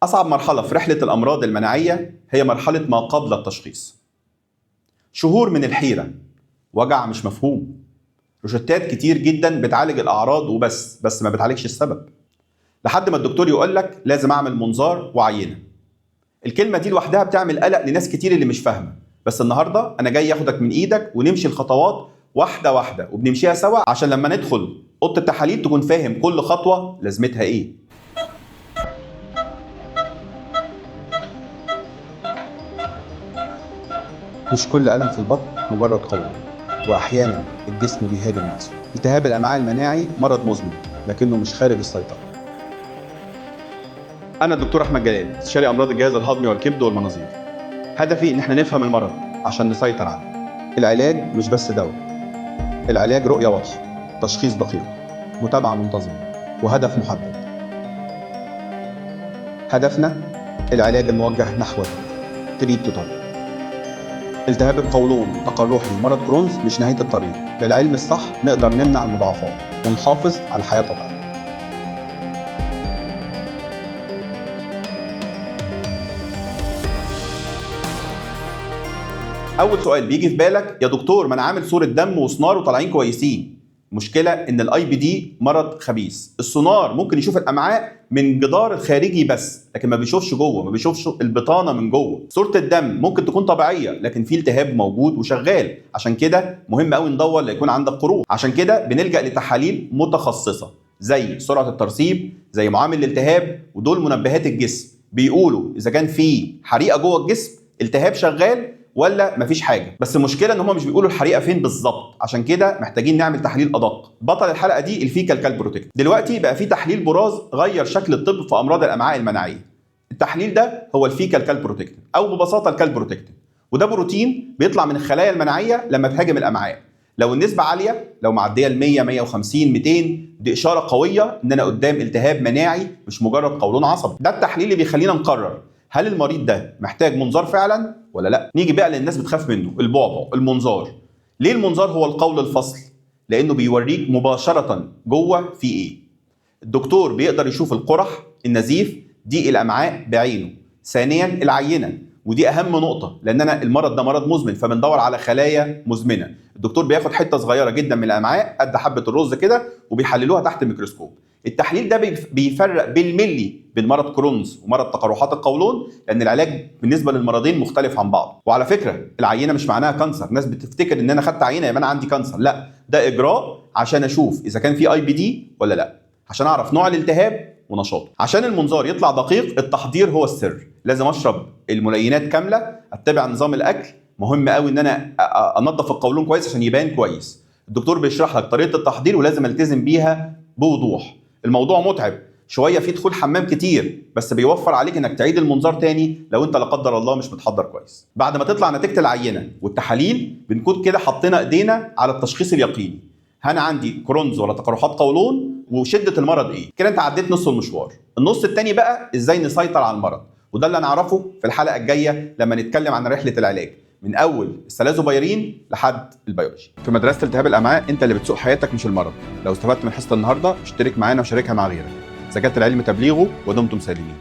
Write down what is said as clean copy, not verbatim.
أصعب مرحلة في رحلة الأمراض المناعية هي مرحلة ما قبل التشخيص. شهور من الحيرة، وجع مش مفهوم، روشتات كتير جدا بتعالج الأعراض وبس بس ما بتعالجش السبب، لحد ما الدكتور يقول لك لازم أعمل منظار وعينة. الكلمة دي لوحدها بتعمل قلق لناس كتير اللي مش فاهمة، بس النهاردة أنا جاي أخدك من إيدك ونمشي الخطوات واحدة واحدة وبنمشيها سوا عشان لما ندخل أوضة التحاليل تكون فاهم كل خطوة لازمتها إيه. مش كل ألم في البطن مجرد قولون، وأحيانا الجسم بيهاجم نفسه. التهاب الأمعاء المناعي مرض مزمن لكنه مش خارج السيطرة. أنا الدكتور أحمد جلال، استشاري أمراض الجهاز الهضمي والكبد والمناظير. هدفي إن إحنا نفهم المرض عشان نسيطر عليه. العلاج مش بس دواء، العلاج رؤية واضحة، تشخيص دقيق، متابعة منتظمة، وهدف محدد. هدفنا العلاج الموجه نحو تريد توتال. التهاب القولون تقرحي ومرض كرونز مش نهاية الطريق، بالعلم الصح نقدر نمنع المضاعفات ونحافظ على الحياة طبيعية. أول سؤال بيجي في بالك يا دكتور، ما أنا عامل صورة دم وسونار وطالعين كويسين. المشكلة إن الأي بي دي مرض خبيث. السونار ممكن يشوف الأمعاء من جدار الخارجي بس، لكن ما بيشوفش جوه، ما بيشوفش البطانة من جوه. صورة الدم ممكن تكون طبيعية لكن في التهاب موجود وشغال، عشان كده مهم قوي ندور ليكون عندك قروح. عشان كده بنلجأ لتحاليل متخصصة زي سرعة الترسيب، زي معامل الالتهاب، ودول منبهات الجسم بيقولوا إذا كان في حريقة جوه الجسم، التهاب شغال ولا مفيش حاجه. بس المشكله ان هم مش بيقولوا الحريقه فين بالظبط، عشان كده محتاجين نعمل تحليل ادق. بطل الحلقه دي الفيكال كالبروتكتين. دلوقتي بقى في تحليل براز غير شكل الطب في امراض الامعاء المناعيه. التحليل ده هو الفيكال كالبروتكتين او ببساطه الكالبروتكتين، وده بروتين بيطلع من الخلايا المناعيه لما تهاجم الامعاء. لو النسبه عاليه، لو معديه ال 100 150 200، دي اشاره قويه ان انا قدام التهاب مناعي مش مجرد قولون عصبي. ده التحليل اللي بيخلينا نقرر هل المريض ده محتاج منظار فعلا ولا لا. نيجي بقى للناس بتخاف منه، البعبع، المنظار. ليه المنظار هو القول الفصل؟ لانه بيوريك مباشره جوه في ايه. الدكتور بيقدر يشوف القرح، النزيف، ضيق الامعاء بعينه. ثانيا العينه، ودي اهم نقطه لان المرض ده مرض مزمن، فبندور على خلايا مزمنه. الدكتور بياخد حته صغيره جدا من الامعاء قد حبه الرز كده وبيحللوها تحت الميكروسكوب. التحليل ده بيفرق بالملي بين مرض كرونز ومرض تقرحات القولون، لان العلاج بالنسبه للمرضين مختلف عن بعض. وعلى فكره العينه مش معناها كانسر. ناس بتفتكر ان انا خدت عينه يبقى انا عندي كانسر، لا، ده اجراء عشان اشوف اذا كان في اي بي دي ولا لا، عشان اعرف نوع الالتهاب ونشاطه. عشان المنظار يطلع دقيق التحضير هو السر. لازم اشرب الملينات كامله، اتبع نظام الاكل. مهم قوي ان انا انظف القولون كويس عشان يبان كويس. الدكتور بيشرح لك طريقه التحضير ولازم التزم بيها بوضوح. الموضوع متعب شويه، في دخول حمام كتير، بس بيوفر عليك انك تعيد المنظار تاني لو انت لا قدر الله مش متحضر كويس. بعد ما تطلع نتيجه العينه والتحاليل بنكون كده حطينا ايدينا على التشخيص اليقيني. انا عندي كرونز ولا تقرحات قولون وشده المرض ايه. كده انت عديت نص المشوار. النص التاني بقى ازاي نسيطر على المرض، وده اللي هنعرفه في الحلقه الجايه لما نتكلم عن رحله العلاج من اول السلازوبايرين لحد البيولوجي. في مدرسه التهاب الامعاء انت اللي بتسوق حياتك مش المرض. لو استفدت من حصه النهارده اشترك معانا وشاركها مع غيرك. زكاة العلم تبليغه ودمتم سالمين.